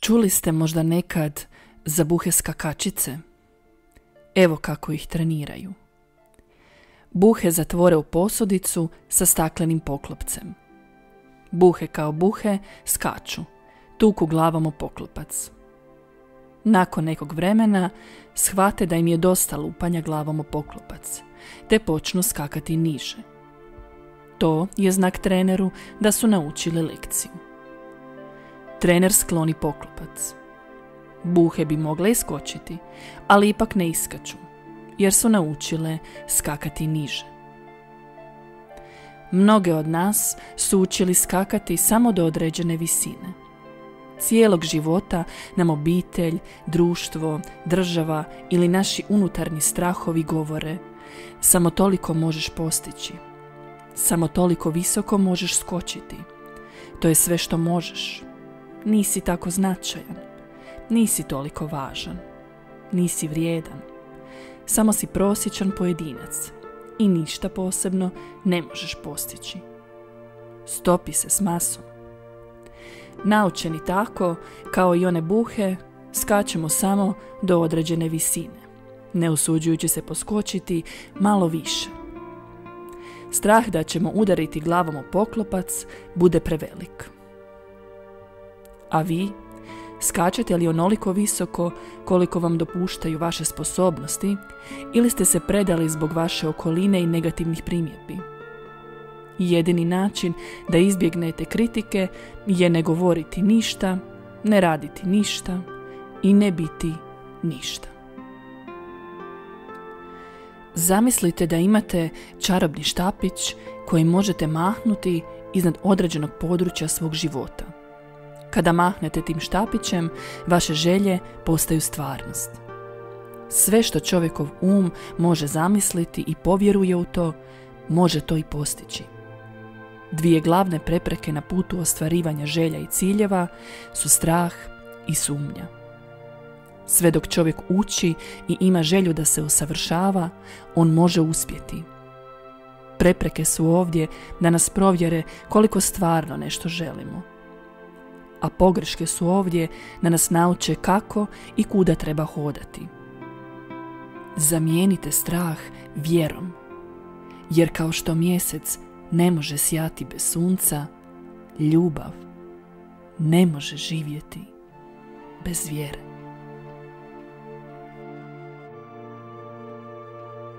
Čuli ste možda nekad za buhe skakačice? Evo kako ih treniraju. Buhe zatvore u posudicu sa staklenim poklopcem. Buhe kao buhe skaču, tuku glavom o poklopac. Nakon nekog vremena shvate da im je dosta lupanja glavom o poklopac, te počnu skakati niže. To je znak treneru da su naučili lekciju. Trener skloni poklopac. Buhe bi mogle iskočiti, ali ipak ne iskaču, jer su naučile skakati niže. Mnoge od nas su učili skakati samo do određene visine. Cijelog života nam obitelj, društvo, država ili naši unutarnji strahovi govore: samo toliko možeš postići, samo toliko visoko možeš skočiti. To je sve što možeš. Nisi tako značajan, nisi toliko važan, nisi vrijedan. Samo si prosječan pojedinac i ništa posebno ne možeš postići. Stopi se s masom. Naučeni tako, kao i one buhe, skačemo samo do određene visine, ne usuđujući se poskočiti malo više. Strah da ćemo udariti glavom o poklopac bude prevelik. A vi, skačete li onoliko visoko koliko vam dopuštaju vaše sposobnosti ili ste se predali zbog vaše okoline i negativnih primjedbi? Jedini način da izbjegnete kritike je ne govoriti ništa, ne raditi ništa i ne biti ništa. Zamislite da imate čarobni štapić koji možete mahnuti iznad određenog područja svog života. Kada mahnete tim štapićem, vaše želje postaju stvarnost. Sve što čovjekov može zamisliti i povjeruje u to, može to i postići. Dvije glavne prepreke na putu ostvarivanja želja i ciljeva su strah i sumnja. Sve dok čovjek uči i ima želju da se usavršava, on može uspjeti. Prepreke su ovdje da nas provjere koliko stvarno nešto želimo. A pogreške su ovdje da nas nauče kako i kuda treba hodati. Zamijenite strah vjerom, jer kao što mjesec ne može sjati bez sunca, ljubav ne može živjeti bez vjere.